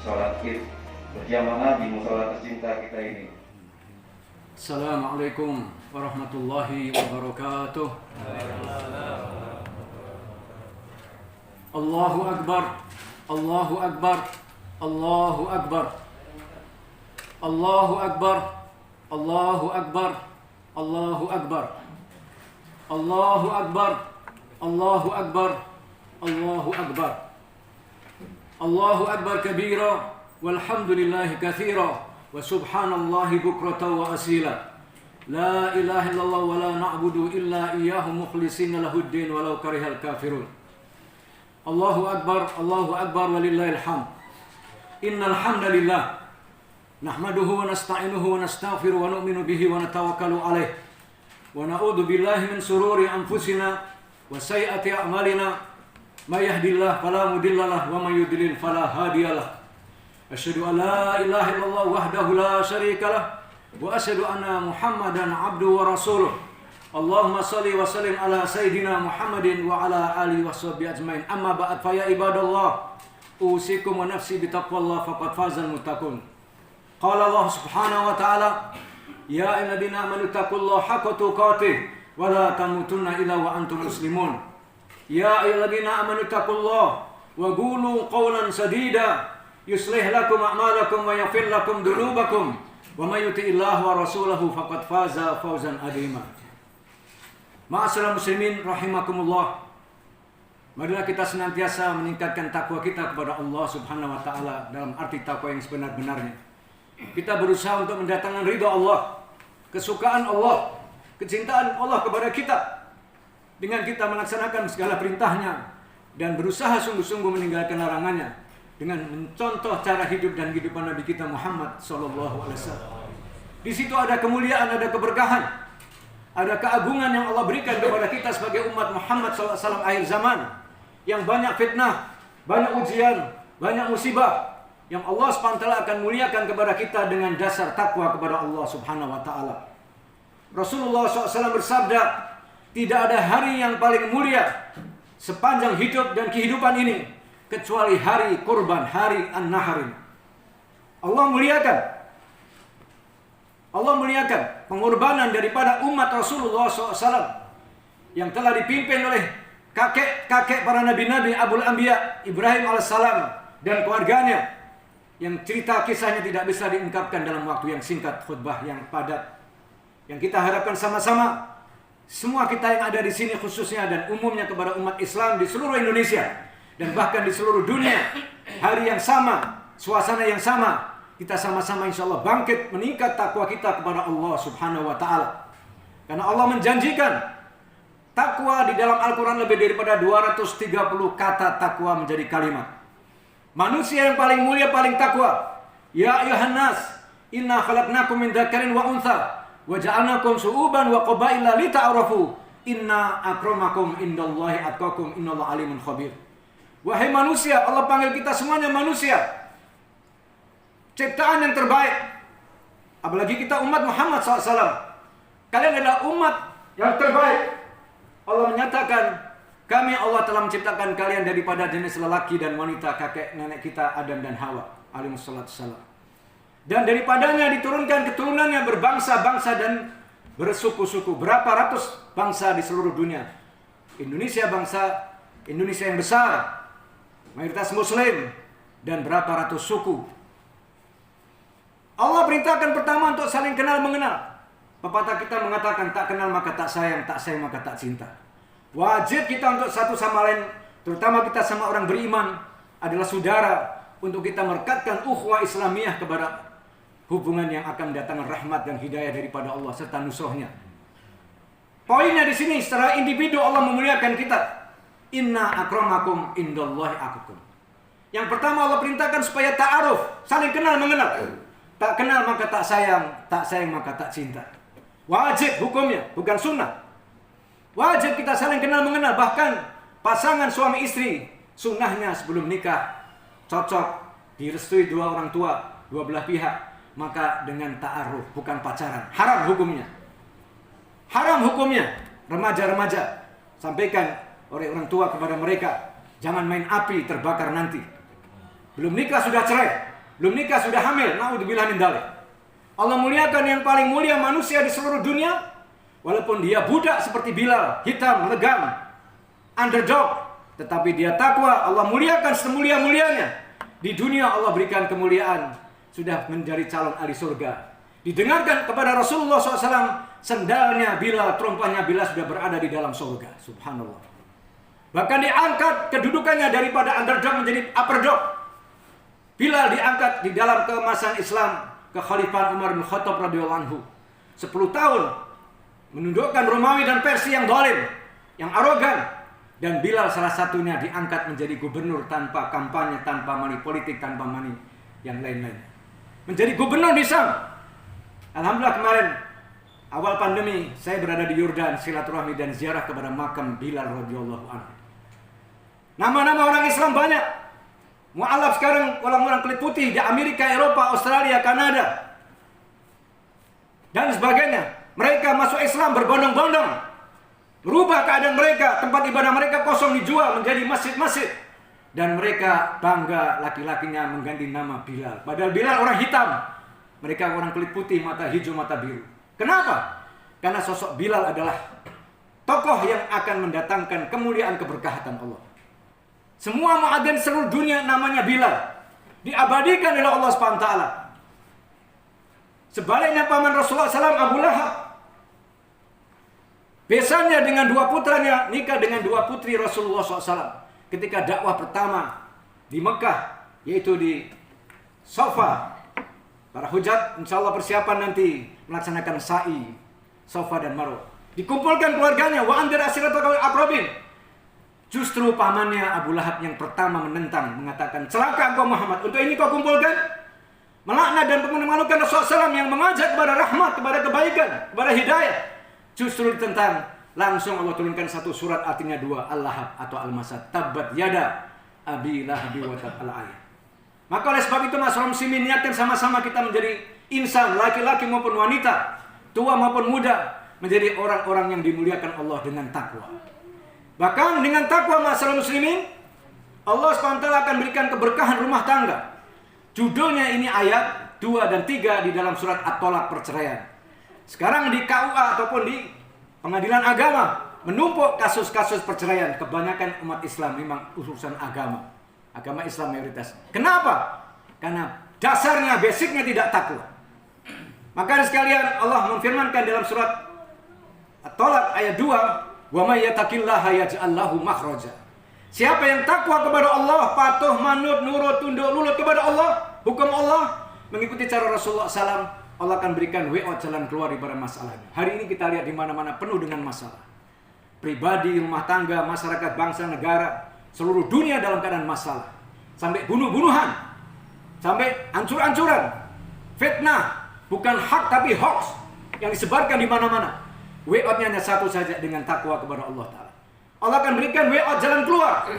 sholat Id berjamaah di musola tercinta kita ini. Assalamualaikum warahmatullahi wabarakatuh. Allahu Akbar, Allahu Akbar, Allahu Akbar, Allahu Akbar, Allahu Akbar, Allahu Akbar, Allahu Akbar, Allahu Akbar, Allahu Akbar, Allahu Akbar kabira, walhamdulillahi katsira, wa subhanallahi bukratan wa asila. La ilaha illallah wa la na'budu illa iyyahu mukhlishina lahuddin walau karihal kafirun. Allahu Akbar, Allahu Akbar walillahil hamd. Innal hamdalillah nahmaduhu wa nasta'inuhu wa nastaghfiruhu wa nu'minu bihi wa natawakkalu alaih. Wa na'udzu billahi min sururi anfusina wa sayyiati a'malina. May yahdihillahu fala mudilla lahu wa may yudlil fala hadiyalah. Asyhadu an la ilaha illallah wahdahu la syarika lah wa asyhadu anna Muhammadan abduhu wa rasuluh. Allahumma salli wa sallim ala sayyidina Muhammadin wa ala alihi washabbihi ajmain. Amma ba'd, fa ya ibadallah, usikum wa nafsi bitaqwallah faqad fazal muttaqun. Qala Allah subhanahu wa ta'ala, ya ayyuhalladzina amanu taqullaha haqqa tuqatih wa la tamutunna illa wa antum muslimun. Ya ayyuhalladzina amanu taqullaha wa qulu qawlan sadida yuslih lakum a'malakum wa yaghfir lakum dhunubakum wa may yuti'illaha wa rasulahu faqad faza fawzan 'azima. Ma'asyiral muslimin rahimakumullah. Marilah kita senantiasa meningkatkan takwa kita kepada Allah Subhanahu wa taala dalam arti takwa yang sebenar-benarnya. Kita berusaha untuk mendatangkan ridha Allah, kesukaan Allah, kecintaan Allah kepada kita dengan kita melaksanakan segala perintahnya dan berusaha sungguh-sungguh meninggalkan larangannya dengan mencontoh cara hidup dan kehidupan Nabi kita Muhammad sallallahu alaihi wasallam. Di situ ada kemuliaan, ada keberkahan, ada keagungan yang Allah berikan kepada kita sebagai umat Muhammad SAW akhir zaman, yang banyak fitnah, banyak ujian, banyak musibah, yang Allah SWT akan muliakan kepada kita dengan dasar takwa kepada Allah Subhanahu wa taala. Rasulullah SAW bersabda, tidak ada hari yang paling mulia sepanjang hidup dan kehidupan ini kecuali hari kurban, hari An-Nahr. Allah muliakan pengorbanan daripada umat Rasulullah SAW yang telah dipimpin oleh kakek-kakek para nabi-nabi Abul Anbiya Ibrahim alaihissalam dan keluarganya, yang cerita kisahnya tidak bisa diungkapkan dalam waktu yang singkat, khutbah yang padat, yang kita harapkan sama-sama semua kita yang ada di sini khususnya dan umumnya kepada umat Islam di seluruh Indonesia dan bahkan di seluruh dunia, hari yang sama, suasana yang sama, kita sama-sama insyaallah bangkit meningkat takwa kita kepada Allah Subhanahu wa taala. Karena Allah menjanjikan takwa di dalam Al-Qur'an lebih daripada 230 kata takwa menjadi kalimat. Manusia yang paling mulia paling takwa. Ya ayuhan nas, inna khalaqnakum min dzakarin wa untha wa ja'alnakum syu'uban wa qabaila lita'arafu. Inna akramakum indallahi atqakum innallaha alimun khabir. Wahai manusia, Allah panggil kita semuanya manusia, ciptaan yang terbaik. Apalagi kita umat Muhammad SAW. Kalian adalah umat yang terbaik. Allah menyatakan, kami Allah telah menciptakan kalian daripada jenis lelaki dan wanita, kakek nenek kita Adam dan Hawa alaihissalam. Dan daripadanya diturunkan keturunannya berbangsa-bangsa dan bersuku-suku. Berapa ratus bangsa di seluruh dunia. Indonesia bangsa Indonesia yang besar, mayoritas muslim, dan berapa ratus suku. Allah perintahkan pertama untuk saling kenal mengenal. Pepatah kita mengatakan tak kenal maka tak sayang maka tak cinta. Wajib kita untuk satu sama lain, terutama kita sama orang beriman, adalah saudara, untuk kita merekatkan ukhuwah Islamiyah kepada hubungan yang akan mendatangkan rahmat dan hidayah daripada Allah serta nusrohnya. Poinnya di sini secara individu Allah memuliakan kita. Inna akramakum indallahi atqakum. Yang pertama Allah perintahkan supaya ta'aruf, saling kenal mengenal. Tak kenal maka tak sayang maka tak cinta. Wajib hukumnya, bukan sunnah. Wajib kita saling kenal mengenal. Bahkan pasangan suami istri, sunnahnya sebelum nikah cocok, direstui dua orang tua, dua belah pihak, maka dengan ta'aruf, bukan pacaran. Haram hukumnya. Haram hukumnya. Remaja-remaja, sampaikan oleh orang tua kepada mereka, jangan main api terbakar nanti. Belum nikah sudah cerai. belum nikah sudah hamil, naudzubillah min dzalik. Allah muliakan yang paling mulia manusia di seluruh dunia, walaupun dia budak seperti Bilal, hitam, legam, underdog, tetapi dia takwa. Allah muliakan semulia-mulianya. Di dunia Allah berikan kemuliaan, sudah menjadi calon ahli surga. Didengarkan kepada Rasulullah SAW, sendalnya Bilal, terompahnya Bilal sudah berada di dalam surga. Subhanallah. Bahkan diangkat kedudukannya daripada underdog menjadi upper dog. Bilal diangkat di dalam keemasan Islam, kekhalifahan Umar bin Khattab radhiyallahu anhu. 10 tahun menundukkan Romawi dan Persia yang zalim, yang arogan. Dan Bilal salah satunya diangkat menjadi gubernur tanpa kampanye, tanpa money politik, tanpa money yang lain-lain. Menjadi gubernur di Syam. Alhamdulillah kemarin awal pandemi saya berada di Yordan, silaturahmi dan ziarah kepada makam Bilal radhiyallahu anhu. Nama-nama orang Islam banyak. Mu'alaf sekarang orang-orang kulit putih di Amerika, Eropa, Australia, Kanada dan sebagainya. Mereka masuk Islam berbondong-bondong, merubah keadaan mereka. Tempat ibadah mereka kosong dijual menjadi masjid-masjid, dan mereka bangga laki-lakinya mengganti nama Bilal. Padahal Bilal orang hitam, mereka orang kulit putih, mata hijau, mata biru. Kenapa? Karena sosok Bilal adalah tokoh yang akan mendatangkan kemuliaan, keberkahatan Allah. Semua muadzin seluruh dunia namanya Bilal, diabadikan oleh Allah SWT. Sebaliknya paman Rasulullah SAW, Abu Lahab, besannya dengan 2 putranya nikah dengan 2 putri Rasulullah SAW. Ketika dakwah pertama di Mekah, yaitu di Safa. Para hujat insya Allah persiapan nanti melaksanakan sa'i Safa dan Marwah. Dikumpulkan keluarganya, wa andir ashiratakal aqrabin. Justru pamannya Abu Lahab yang pertama menentang, mengatakan, celaka engkau Muhammad, untuk ini kau kumpulkan? Melaknat dan memalukan Rasulullah SAW yang mengajak kepada rahmat, kepada kebaikan, kepada hidayah. Justru ditentang. Langsung Allah turunkan satu surat, artinya 2, Al-Lahab atau Al-Masad. Tabbat yada abi lahabi wa tab, al-ayat. Maka oleh sebab itu masyarakat muslimin, niatkan sama-sama kita menjadi insan, laki-laki maupun wanita, tua maupun muda, menjadi orang-orang yang dimuliakan Allah dengan takwa. Bahkan dengan takwa masyarakat muslimin, Allah SWT akan berikan keberkahan rumah tangga. Judulnya ini ayat 2 dan 3 di dalam surat At-Tolak, perceraian. Sekarang di KUA ataupun di pengadilan agama menumpuk kasus-kasus perceraian. Kebanyakan umat Islam memang urusan agama. Agama Islam mayoritas. Kenapa? Karena dasarnya, basicnya tidak takwa. Maka sekalian Allah menfirmankan dalam surat At-Tolak ayat 2, "Wa may yattaqillaha yaj'al lahu makhraja." Siapa yang takwa kepada Allah, patuh, manut, nurut, tunduk, lulut kepada Allah, hukum Allah, mengikuti cara Rasulullah SAW, Allah akan berikan way out, jalan keluar daripada masalahnya. Hari ini kita lihat di mana-mana penuh dengan masalah. Pribadi, rumah tangga, masyarakat, bangsa, negara, seluruh dunia dalam keadaan masalah. Sampai bunuh-bunuhan, sampai ancur-ancuran, fitnah, bukan hak tapi hoax yang disebarkan di mana-mana. Way out-nya hanya satu saja, dengan takwa kepada Allah Ta'ala. Allah akan berikan way out, jalan keluar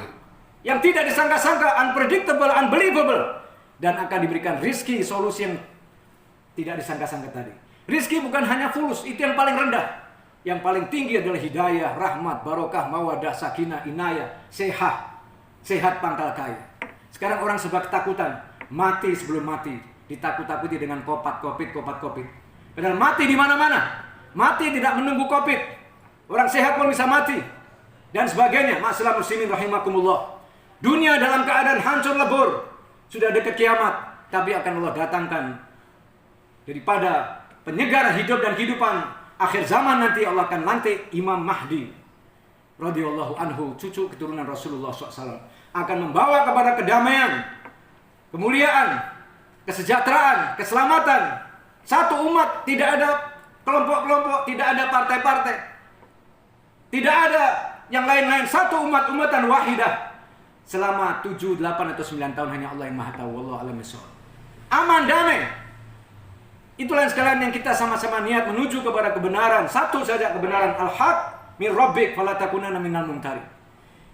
yang tidak disangka-sangka, unpredictable, unbelievable, dan akan diberikan rizki, solusi yang tidak disangka-sangka tadi. Rizki bukan hanya fulus, itu yang paling rendah. Yang paling tinggi adalah hidayah, rahmat, barokah, mawadah, sakinah, inayah, sehat pangkal kaya. Sekarang orang sebab ketakutan, mati sebelum mati, ditakut-takuti dengan kopat-kopit. Padahal mati di mana-mana. Mati tidak menunggu covid. Orang sehat pun bisa mati. Dan sebagainya. Masalah muslimin rahimakumullah. Dunia dalam keadaan hancur lebur. Sudah dekat kiamat. Tapi akan Allah datangkan daripada penyegar hidup dan kehidupan akhir zaman nanti, Allah akan lantik Imam Mahdi radhiyallahu anhu, cucu keturunan Rasulullah SAW, akan membawa kepada kedamaian, kemuliaan, kesejahteraan, keselamatan. Satu umat, tidak ada kelompok-kelompok, tidak ada partai-partai, tidak ada yang lain-lain. Satu umat, umatan wahidah. Selama 7, 8 atau 9 tahun hanya Allah yang Maha tahu. Wallahu a'lam bishawab. Aman, damai. Itulah sekalian yang kita sama-sama niat menuju kepada kebenaran. Satu saja kebenaran, al-haq min rabbik fala takunanna minal mumtarin.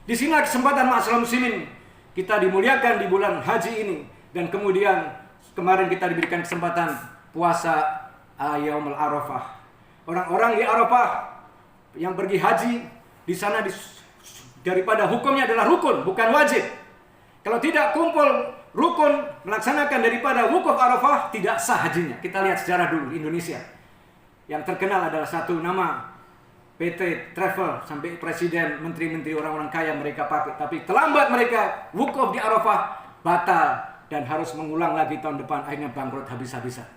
Di sini kesempatan ma'asyiral muslimin, kita dimuliakan di bulan haji ini, dan kemudian kemarin kita diberikan kesempatan puasa Yaumul Arafah. Orang-orang di Arafah yang pergi haji di sana daripada hukumnya adalah rukun, bukan wajib. Kalau tidak kumpul rukun melaksanakan daripada wukuf Arafah, tidak sah hajinya. Kita lihat sejarah dulu Indonesia. Yang terkenal adalah satu nama PT Travel, sampai presiden, menteri-menteri, orang-orang kaya mereka pakai. Tapi terlambat mereka wukuf di Arafah, batal dan harus mengulang lagi tahun depan, akhirnya bangkrut habis-habisan.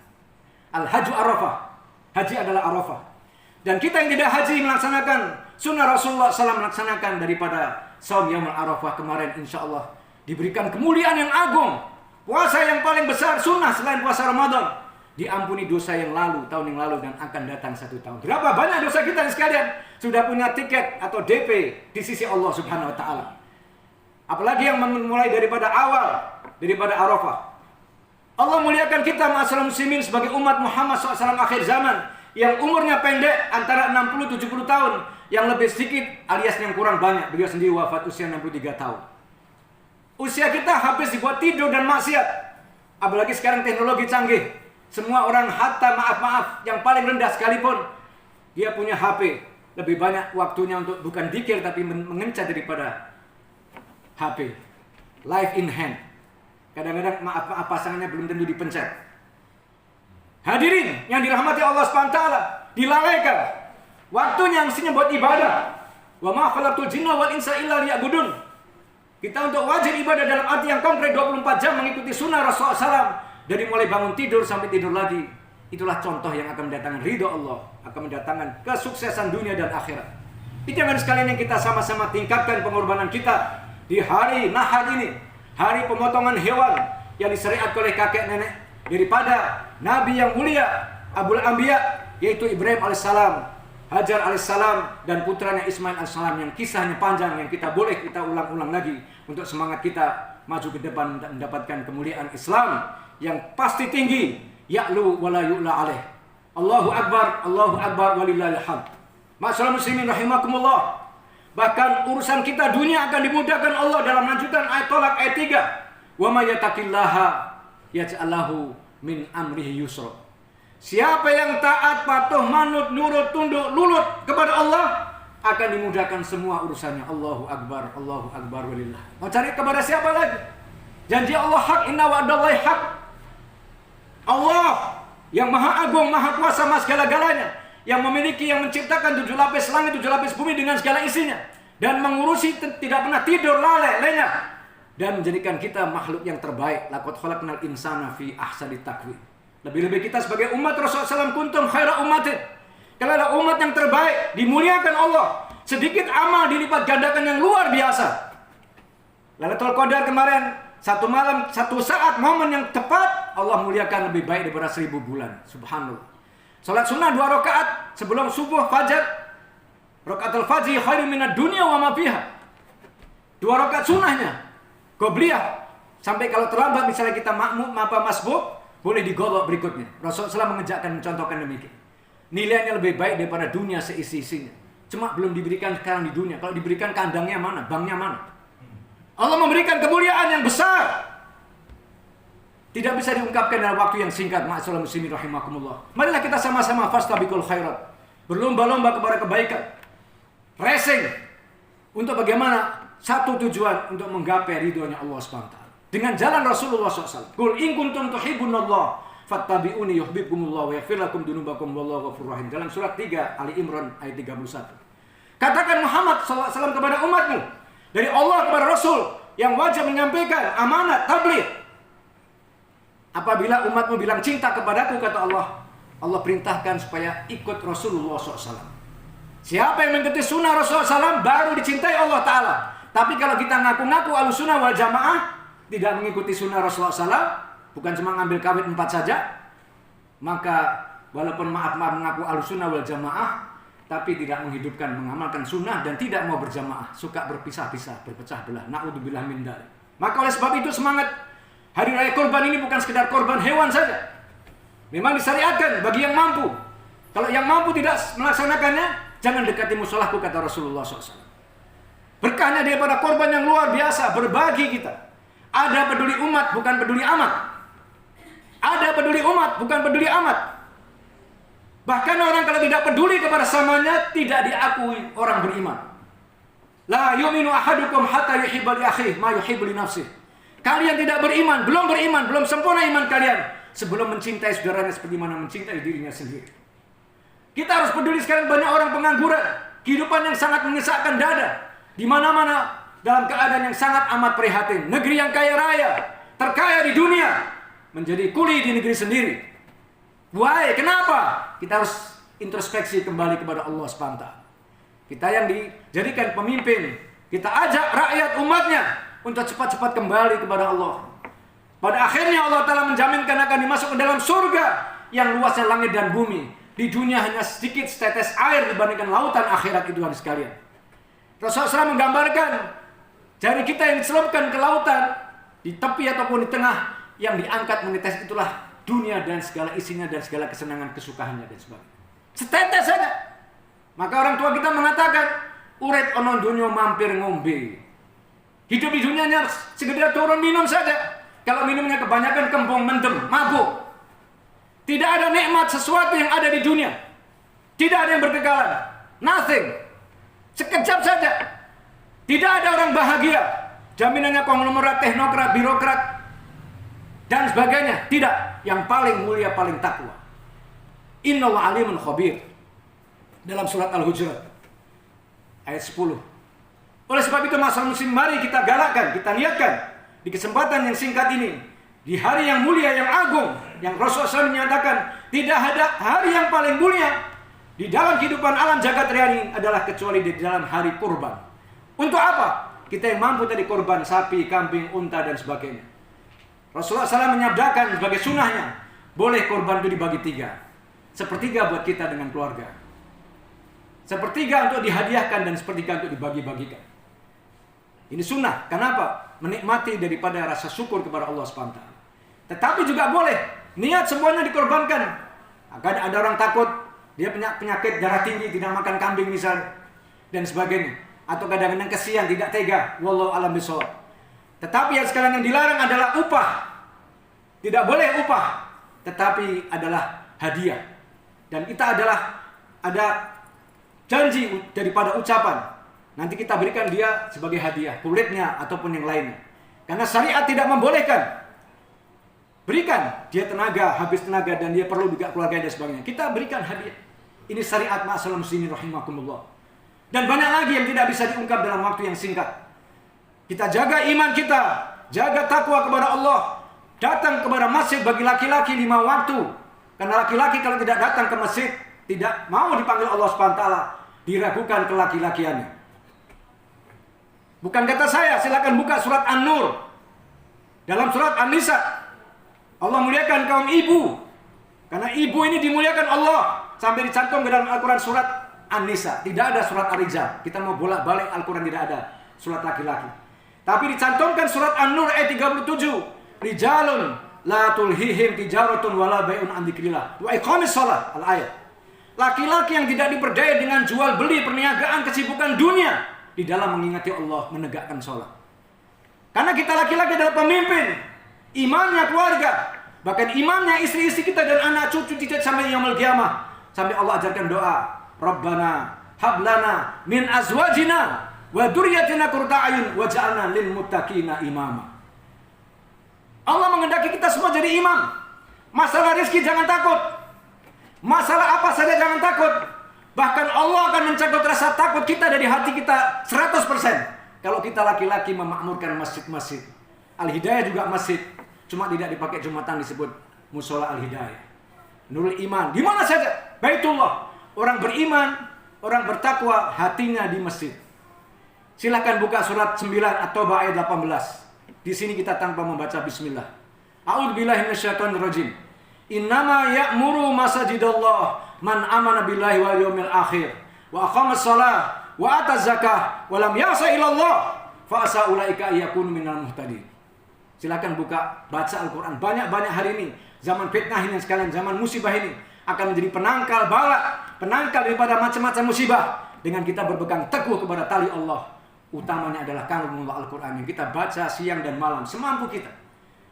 Al-Hajju Arafah, haji adalah Arafah. Dan kita yang tidak haji melaksanakan sunnah Rasulullah SAW, melaksanakan daripada saum Yaumul Arafah kemarin, insya Allah diberikan kemuliaan yang agung. Puasa yang paling besar sunnah selain puasa Ramadan. Diampuni dosa yang lalu, tahun yang lalu dan akan datang 1 tahun. Berapa banyak dosa kita sekalian sudah punya tiket atau DP di sisi Allah Subhanahu wa taala. Apalagi yang memulai daripada awal, daripada Arafah. Allah muliakan kita ma'asyiral muslimin sebagai umat Muhammad SAW akhir zaman yang umurnya pendek antara 60-70 tahun, yang lebih sedikit alias yang kurang banyak. Beliau sendiri wafat usia 63 tahun. Usia kita habis dibuat tidur dan maksiat. Apalagi sekarang teknologi canggih. Semua orang hatta maaf-maaf yang paling rendah sekalipun dia punya HP. Lebih banyak waktunya untuk bukan dzikir tapi mengencat daripada HP. Live in hand. Kadang-kadang maaf-maaf pasangannya belum tentu dipencet. Hadirin yang dirahmati Allah SWT, dilalaikan waktunya yang mestinya buat ibadah. Wa ma khalaqtul jinna wal insa illa liya'budun. Kita untuk wajib ibadah dalam arti yang konkret 24 jam mengikuti sunnah Rasulullah SAW. Dari mulai bangun tidur sampai tidur lagi. Itulah contoh yang akan mendatangkan ridho Allah, akan mendatangkan kesuksesan dunia dan akhirat. Itu yang sekalian yang kita sama-sama tingkatkan pengorbanan kita di hari Nahar ini, hari pemotongan hewan yang disyariatkan oleh kakek nenek daripada Nabi yang mulia Abul Anbiya, yaitu Ibrahim alaihissalam, Hajar alaihissalam, dan putranya Ismail alaihissalam, yang kisahnya panjang, yang kita boleh kita ulang-ulang lagi untuk semangat kita maju ke depan untuk mendapatkan kemuliaan Islam yang pasti tinggi, ya'lu wa la yu'la alaih. Allahu Akbar walillahil hamd. Ma'asyiral muslimin rahimakumullah. Bahkan urusan kita dunia akan dimudahkan Allah dalam lanjutan ayat Tolak ayat 3. Wa may yattaqillaha yaj'al lahu min amrihi yusra. Siapa yang taat, patuh, manut, nurut, tunduk, lulut kepada Allah, akan dimudahkan semua urusannya. Allahu Akbar walillah. Mau cari kepada siapa lagi? Janji Allah hak, inna wa'dallahi hak. Allah yang maha agung, maha kuasa, maha segala-galanya, yang memiliki, yang menciptakan 7 lapis langit, 7 lapis bumi dengan segala isinya, dan mengurusi tidak pernah tidur, lalai, lenyap, dan menjadikan kita makhluk yang terbaik. Laqad khalaqnal insana fi ahsani taqwim. Lebih-lebih kita sebagai umat Rasulullah SAW, kuntum khaira ummatin. Kalau ada umat yang terbaik, dimuliakan Allah. Sedikit amal dilipat gandakan yang luar biasa. Lailatul Qadar kemarin, satu malam, satu saat, momen yang tepat, Allah muliakan lebih baik daripada 1000 bulan. Subhanallah. Salat sunnah 2 rakaat sebelum subuh fajar. Rakaatul fajr khairun minad dunya wa ma fiha. 2 rakaat sunnahnya. Qobliyah. Sampai kalau terlambat misalnya kita makmum apa masbuk, boleh digodok berikutnya. Rasulullah SAW mencontohkan demikian. Nilainya lebih baik daripada dunia seisi-isinya. Cuma belum diberikan sekarang di dunia. Kalau diberikan kandangnya mana? Banknya mana? Allah memberikan kemuliaan yang besar. Tidak bisa diungkapkan dalam waktu yang singkat. Ma'asyiral muslimin rahimakumullah. Marilah kita sama-sama fastabiqul khairat. Berlomba-lomba kepada kebaikan. Racing. Untuk bagaimana? Satu tujuan, untuk menggapai ridhonya Allah SWT. Dengan jalan Rasulullah SAW. Qul in kuntum tuhibbunallah fattabi'uni yuhibbukumullah wa yaghfir lakum dzunubakum wallahu ghafurur rahim. Dalam surat 3 Ali Imran ayat 31. Katakan Muhammad SAW kepada umatmu, dari Allah kepada Rasul yang wajib menyampaikan amanat tabligh. Apabila umatmu bilang cinta kepadaku, kata Allah, Allah perintahkan supaya ikut Rasulullah SAW. Siapa yang mengikuti sunnah Rasulullah SAW baru dicintai Allah Ta'ala. Tapi kalau kita ngaku-ngaku ahlussunnah wal jamaah, tidak mengikuti sunnah Rasulullah SAW, bukan cuma ngambil kawit 4 saja, maka walaupun maaf-maaf mengaku ahlussunnah wal jamaah, tapi tidak menghidupkan, mengamalkan sunnah, dan tidak mau berjamaah, suka berpisah-pisah, berpecah belah. Na'udzubillah min dzalik. Maka oleh sebab itu semangat Hari Raya Kurban ini bukan sekedar korban hewan saja. Memang disyariatkan bagi yang mampu. Kalau yang mampu tidak melaksanakannya, jangan dekati musolahku, kata Rasulullah SAW. Berkahnya daripada korban yang luar biasa, berbagi kita. Ada peduli umat, bukan peduli amat. Ada peduli umat, bukan peduli amat. Bahkan orang kalau tidak peduli kepada samanya, tidak diakui orang beriman. La yu'minu ahadukum hatta yuhibba li akhihi ma yuhibbu li nafsihi. Kalian tidak beriman, belum sempurna iman kalian sebelum mencintai saudaranya seperti mana mencintai dirinya sendiri. Kita harus peduli. Sekarang banyak orang pengangguran, kehidupan yang sangat mengesakkan dada. Di mana-mana dalam keadaan yang sangat amat prihatin. Negeri yang kaya raya, terkaya di dunia, menjadi kuli di negeri sendiri. Why? Kenapa? Kita harus introspeksi kembali kepada Allah SWT. Kita yang dijadikan pemimpin, kita ajak rakyat umatnya untuk cepat-cepat kembali kepada Allah. Pada akhirnya Allah Ta'ala menjaminkan akan dimasuk ke dalam surga yang luasnya langit dan bumi. Di dunia hanya sedikit setetes air dibandingkan lautan akhirat itu hadis sekalian. Rasulullah SAW menggambarkan jari kita yang diselupkan ke lautan, di tepi ataupun di tengah, yang diangkat menetes itulah dunia dan segala isinya dan segala kesenangan kesukaannya dan sebagainya. Setetes saja. Maka orang tua kita mengatakan, uret onon dunyo mampir ngombe. Hidup di dunianya sekedar turun minum saja. Kalau minumnya kebanyakan kembung, mendem, mabuk. Tidak ada nikmat sesuatu yang ada di dunia. Tidak ada yang berkekalan. Nothing. Sekejap saja. Tidak ada orang bahagia. Jaminannya konglomerat, teknokrat, birokrat, dan sebagainya. Tidak. Yang paling mulia, paling takwa. Innallaha alimun khabir. Dalam surat Al-Hujurat ayat 10. Oleh sebab itu masalah muslim, mari kita galakkan, kita niatkan di kesempatan yang singkat ini, di hari yang mulia, yang agung, yang Rasulullah SAW menyatakan tidak ada hari yang paling mulia di dalam kehidupan alam jagat raya ini adalah kecuali di dalam hari kurban. Untuk apa? Kita yang mampu tadi kurban sapi, kambing, unta dan sebagainya. Rasulullah SAW menyabdakan sebagai sunnahnya, boleh kurban itu dibagi 3. Sepertiga buat kita dengan keluarga, sepertiga untuk dihadiahkan, dan sepertiga untuk dibagi-bagikan. Ini sunnah. Kenapa? Menikmati daripada rasa syukur kepada Allah SWT. Tetapi juga boleh niat semuanya dikorbankan. Agar ada orang takut, dia punya penyakit darah tinggi, tidak makan kambing misalnya, dan sebagainya. Atau kadang-kadang kesian, tidak tega. Wallahu a'lam bishawab. Tetapi yang sekalian yang dilarang adalah upah. Tidak boleh upah, tetapi adalah hadiah. Dan kita ada janji daripada ucapan. Nanti kita berikan dia sebagai hadiah, kulitnya ataupun yang lainnya. Karena syariat tidak membolehkan. Berikan dia tenaga, habis tenaga, dan dia perlu juga keluarga dan sebagainya. Kita berikan hadiah. Ini syariat ma'asal muslimin rahimakumullah. Dan banyak lagi yang tidak bisa diungkap dalam waktu yang singkat. Kita jaga iman kita, jaga takwa kepada Allah. Datang kepada masjid bagi laki-laki 5 waktu. Karena laki-laki kalau tidak datang ke masjid, tidak mau dipanggil Allah SWT, diragukan kelaki-lakiannya. Bukan kata saya, silakan buka surat An-Nur. Dalam surat An-Nisa, Allah muliakan kaum ibu. Karena ibu ini dimuliakan Allah. Sampai dicantum ke dalam Al-Quran surat An-Nisa. Tidak ada surat Ar-Rijal. Kita mau bolak-balik Al-Quran, tidak ada surat laki-laki. Tapi dicantumkan surat An-Nur ayat 37. Rijalun la tulhihim tijaratun wala bai'un an dzikrillah wa iqamis shalah. Al-ayat. Laki-laki yang tidak diperdaya dengan jual beli, perniagaan, kesibukan dunia di dalam mengingati Allah, menegakkan sholat. Karena kita laki-laki adalah pemimpin, imannya keluarga, bahkan imannya istri-istri kita dan anak cucu kita sampai yaumul qiyamah. Sampai Allah ajarkan doa, Rabbana hablana min azwajina wa dzurriyyatina qurrata a'yun waj'alna lil muttaqina imama. Allah menghendaki kita semua jadi imam. Masalah rezeki jangan takut. Masalah apa saja jangan takut. Bahkan Allah akan mencabut rasa takut kita dari hati kita 100%. Kalau kita laki-laki memakmurkan masjid-masjid. Al-Hidayah juga masjid. Cuma tidak dipakai Jumatan, disebut Musola Al-Hidayah. Nurul Iman. Di mana saja? Baitullah. Orang beriman, orang bertakwa, hatinya di masjid. Silahkan buka surat 9 At-Taubah ayat 18. Di sini kita tanpa membaca bismillah. A'udzubillahi minasyaitonirrajim. Innama ya'muru masajidallah man amana billahi wal yawmil akhir wa aqamas shalah wa ataz zakah wa lam ya'sa ilallah fa asa ulaika yakunu minal muhtadin. Silakan buka, baca Al-Quran banyak-banyak hari ini. Zaman fitnah ini sekalian, zaman musibah ini akan menjadi penangkal bala, penangkal daripada macam-macam musibah dengan kita berpegang teguh kepada tali Allah. Utamanya adalah kalamullah Al-Quran yang kita baca siang dan malam semampu kita.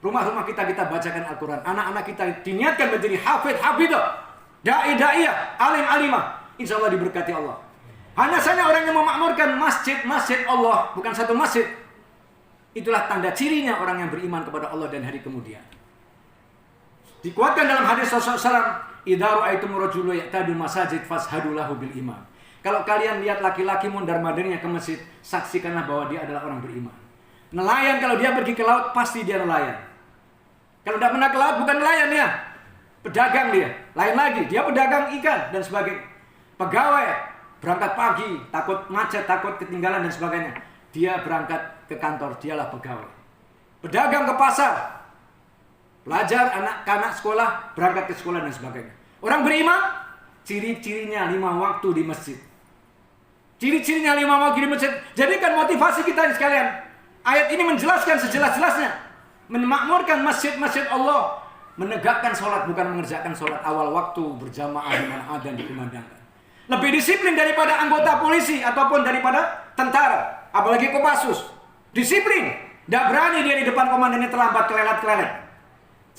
Rumah-rumah kita bacakan Al-Quran. Anak-anak kita diniatkan menjadi hafidh-hafidhah, da'i-da'iyah, alim-alimah. Insya Allah diberkati Allah. Hanya saja orang yang memakmurkan masjid-masjid Allah, bukan satu masjid. Itulah tanda cirinya orang yang beriman kepada Allah dan hari kemudian. Dikuatkan dalam hadis Rasulullah SAW, idza ra'aitum rajula ya'tadu masajid fashhadu lahu bil iman. Kalau kalian lihat laki-laki mondar-mandirnya ke masjid, saksikanlah bahwa dia adalah orang beriman. Nelayan kalau dia pergi ke laut pasti dia nelayan. Kalau tidak pernah ke laut bukan nelayan ya. Pedagang dia. Lain lagi, dia pedagang ikan dan sebagainya. Pegawai berangkat pagi, takut macet, takut ketinggalan dan sebagainya. Dia berangkat ke kantor, dialah pegawai. Pedagang ke pasar, pelajar, anak-anak sekolah, berangkat ke sekolah dan sebagainya. Orang beriman, ciri-cirinya 5 waktu di masjid. Ciri-cirinya 5 waktu di masjid. Jadikan motivasi kita ini sekalian. Ayat ini menjelaskan sejelas-jelasnya. Memakmurkan masjid-masjid Allah. Menegakkan sholat, bukan mengerjakan sholat awal waktu berjamaah di mana adzan dikumandangkan. Lebih disiplin daripada anggota polisi ataupun daripada tentara. Apalagi Kopassus. Disiplin. Tidak berani dia di depan komandannya terlambat, kelelet-kelelet.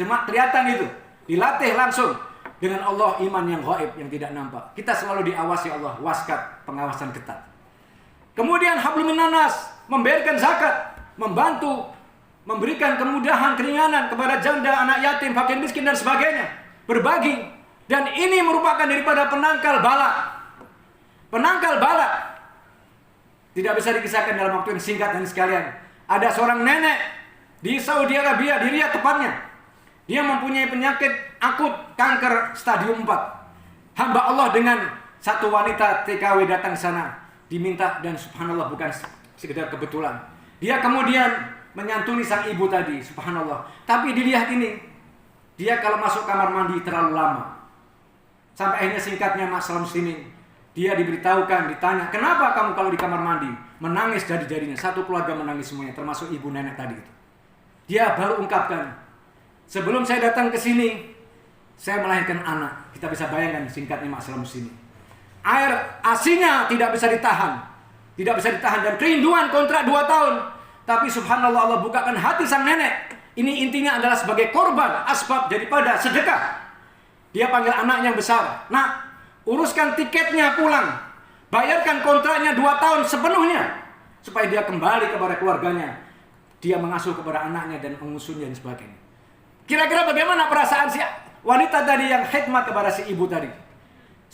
Cuma kelihatan itu. Dilatih langsung. Dengan Allah iman yang gaib, yang tidak nampak. Kita selalu diawasi Allah. Waskat, pengawasan ketat. Kemudian hablum minannas. Membayarkan zakat. Membantu. Memberikan kemudahan, keringanan kepada janda, anak yatim, fakir miskin dan sebagainya. Berbagi. Dan ini merupakan daripada penangkal bala. Penangkal bala. Tidak bisa dikisahkan dalam waktu yang singkat dan sekalian. Ada seorang nenek di Saudi Arabia, di Riyadh tepatnya. Dia mempunyai penyakit akut kanker stadium 4. Hamba Allah dengan satu wanita TKW datang sana. Diminta dan subhanallah bukan sekedar kebetulan. Dia kemudian menyantuni sang ibu tadi, subhanallah. Tapi dilihat ini, dia kalau masuk kamar mandi terlalu lama. Sampai akhirnya singkatnya masalah muslimin. Dia diberitahukan, ditanya, kenapa kamu kalau di kamar mandi? Menangis jari-jarinya. Satu keluarga menangis semuanya, termasuk ibu nenek tadi itu. Dia baru ungkapkan, sebelum saya datang ke sini, saya melahirkan anak. Kita bisa bayangkan singkatnya masalah muslimin. Air asinya tidak bisa ditahan. Tidak bisa ditahan. Dan kerinduan kontrak 2 tahun. Tapi subhanallah Allah bukakan hati sang nenek. Ini intinya adalah sebagai korban, asbab daripada sedekah. Dia panggil anaknya yang besar. Nak, uruskan tiketnya pulang. Bayarkan kontraknya 2 tahun sepenuhnya. Supaya dia kembali kepada keluarganya. Dia mengasuh kepada anaknya dan mengusuhnya dan sebagainya. Kira-kira bagaimana perasaan si wanita tadi yang hikmat kepada si ibu tadi?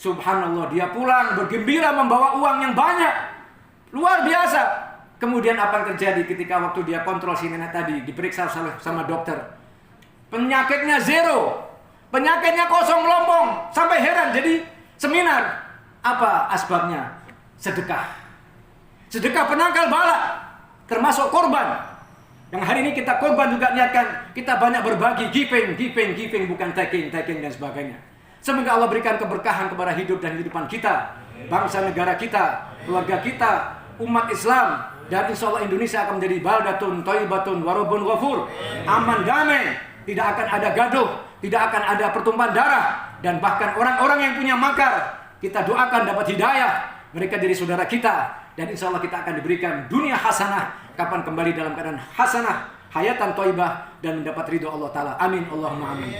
Subhanallah, dia pulang bergembira membawa uang yang banyak. Luar biasa. Kemudian apa yang terjadi ketika waktu dia kontrol si nenek tadi, diperiksa sama dokter. Penyakitnya 0. Penyakitnya kosong melompong. Sampai heran, jadi seminar. Apa asbabnya? Sedekah. Sedekah penangkal bala. Termasuk korban. Yang hari ini kita korban juga niatkan. Kita banyak berbagi, giving, bukan taking dan sebagainya. Semoga Allah berikan keberkahan kepada hidup dan kehidupan kita. Bangsa negara kita, keluarga kita, umat Islam. Dan insya Allah Indonesia akan menjadi baldatun, thayyibatun, warabun ghafur. Aman, damai. Tidak akan ada gaduh. Tidak akan ada pertumpahan darah. Dan bahkan orang-orang yang punya makar, kita doakan dapat hidayah. Mereka jadi saudara kita. Dan insya Allah kita akan diberikan dunia hasanah. Kapan kembali dalam keadaan hasanah. Hayatan thayyibah. Dan mendapat ridho Allah Ta'ala. Amin. Allahumma amin.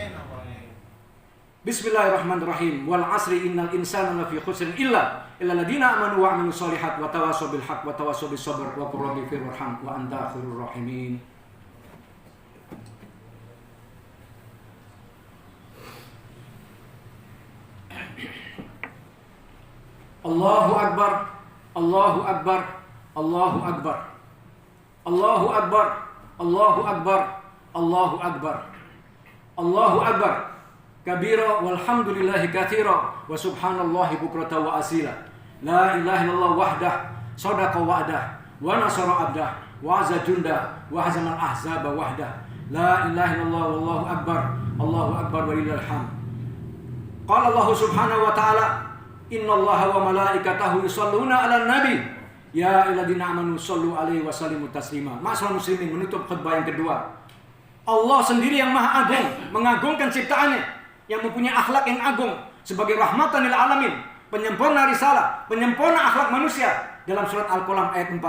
Bismillahirrahmanirrahim. Wal asri innal insana lafi khusrin illa alladziina amanu wa 'amilus shalihat wa tawassaw bil haqq wa tawassaw bis sabr wa qur rabbi firham wa anta khairur rahimin. Allahu akbar. Allahu akbar. Allahu akbar. Allahu akbar. Allahu akbar. Allahu akbar. Allahu akbar. Kabira walhamdulillahi katsira wa subhanallahi bukrata wa asila. La ilaha illallah wahdah sadaqa wa'dah wa nasara abdah wa azza junda wa hazamal ahzaba wahdah. La ilaha illallah wallahu akbar. Allahu akbar walillahil hamd. Qala Allah subhanahu wa ta'ala, innallaha wa malaikatahu yusholluna 'alan nabi. Ya ayyuhalladzina amanu shollu 'alaihi wa sallimu taslima. Ma'asyiral muslimin, menutup khutbah yang kedua. Allah sendiri yang maha agung, mengagungkan ciptaannya, yang mempunyai akhlak yang agung sebagai rahmatan lil alamin, penyempurna risalah, penyempurna akhlak manusia dalam surat Al-Qalam ayat 4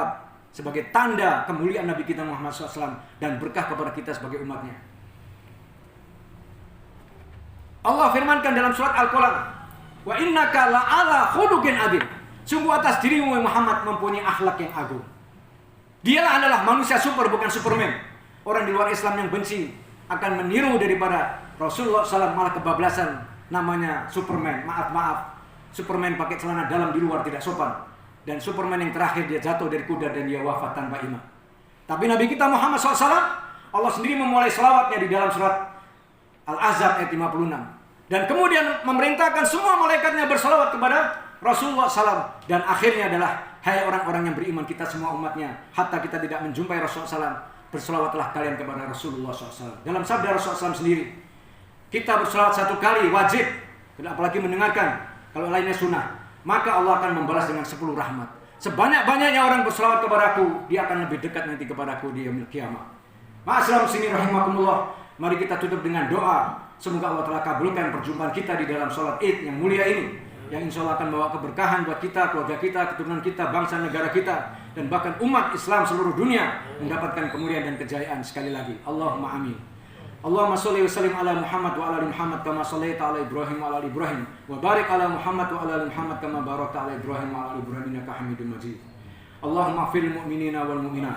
sebagai tanda kemuliaan Nabi kita Muhammad SAW dan berkah kepada kita sebagai umatnya. Allah firmankan dalam surat Al-Qalam, wa innaka la'ala khuluqin adzim. Sungguh atas dirimu Muhammad mempunyai akhlak yang agung. Dialah adalah manusia super, bukan Superman. Orang di luar Islam yang benci akan meniru daripada Rasulullah SAW, malah kebablasan namanya Superman. Maaf, Superman pakai celana dalam di luar tidak sopan. Dan Superman yang terakhir dia jatuh dari kuda dan dia wafat tanpa imam. Tapi Nabi kita Muhammad SAW, Allah sendiri memulai selawatnya di dalam surat Al-Ahzab ayat 56. Dan kemudian memerintahkan semua malaikatnya berselawat kepada Rasulullah SAW. Dan akhirnya adalah, hai orang-orang yang beriman, kita semua umatnya, hatta kita tidak menjumpai Rasulullah SAW, berselawatlah kalian kepada Rasulullah SAW. Dalam sabda Rasulullah SAW sendiri, kita berselawat satu kali wajib, apalagi mendengarkan, kalau lainnya sunnah, maka Allah akan membalas dengan 10 rahmat. Sebanyak-banyaknya orang berselawat kepadaku, dia akan lebih dekat nanti kepadaku di yaumil qiyamah. Ma'asyiral muslimin rahimakumullah. Mari kita tutup dengan doa. Semoga Allah telah kabulkan perjumpaan kita di dalam sholat Id yang mulia ini, yang insya Allah akan bawa keberkahan buat kita, keluarga kita, keturunan kita, bangsa negara kita, dan bahkan umat Islam seluruh dunia mendapatkan kemuliaan dan kejayaan. Sekali lagi, Allahumma amin. Allahumma sholli wa sallim ala Muhammad wa ala ali Muhammad kama shallaita ala Ibrahim wa ala ali Ibrahim wa barik ala Muhammad wa ala ali Muhammad kama barakta ala Ibrahim wa ala ali Ibrahim innaka Hamidum Majid. Allahumma ighfir lil mu'minina wal mu'minat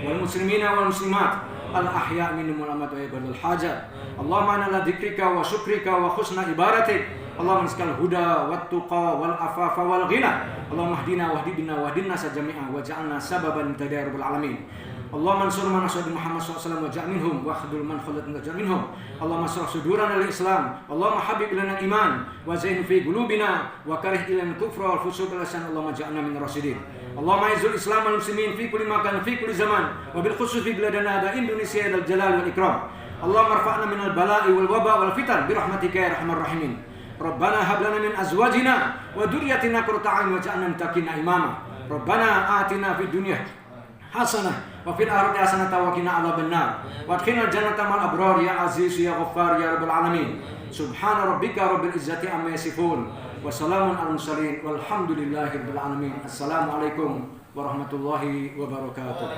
wal muslimina wal muslimat al ahya' minhum wal amwat wa ibadul hajat. Allahumma inna ala dzikrika wa syukrika wa husna ibadatik. Allahumma rizqal huda wat tuqa wal afafa wal ghina. Allahumma hdina wahdina wahdina sajami'a waj'alna sababan tadayya rabbil alamin. Allahumma ansur man nasara Muhammad SAW waj'a' minhum wa khdhul man khalat minhum. Allahumma shrah sudurana lil Islam. Allahumma habib ilana iman wa zain fi qulubina wa karih ilana kufra wal fusuq wal isyan. Allahumma ja'alna min rasyidin. Allahumma izzil Islam wal muslimin fi kulli makan fi kulli zaman wa bil khusus fi biladina hada Indonesia dal jalal wal ikram. Allahumma arfa'na minal bala'i wal waba wal fitan bi rahmatika ya arhamar rahimin. Rabbana hab lana min azwajina wa dhurriyyatina qurrata a'yun waj'alna muttaqina imama. Rabbana atina fid dunya hasanah wa fil akhirati hasanah wa qina adzabannar wa adkhilna jannata ma'al abrar ya aziz ya ghaffar ya rabbal alamin. Subhana rabbika rabbil izzati amma yasifun wa salamun alal mursalin walhamdulillahi rabbil alamin. Assalamualaikum warahmatullahi wabarakatuh.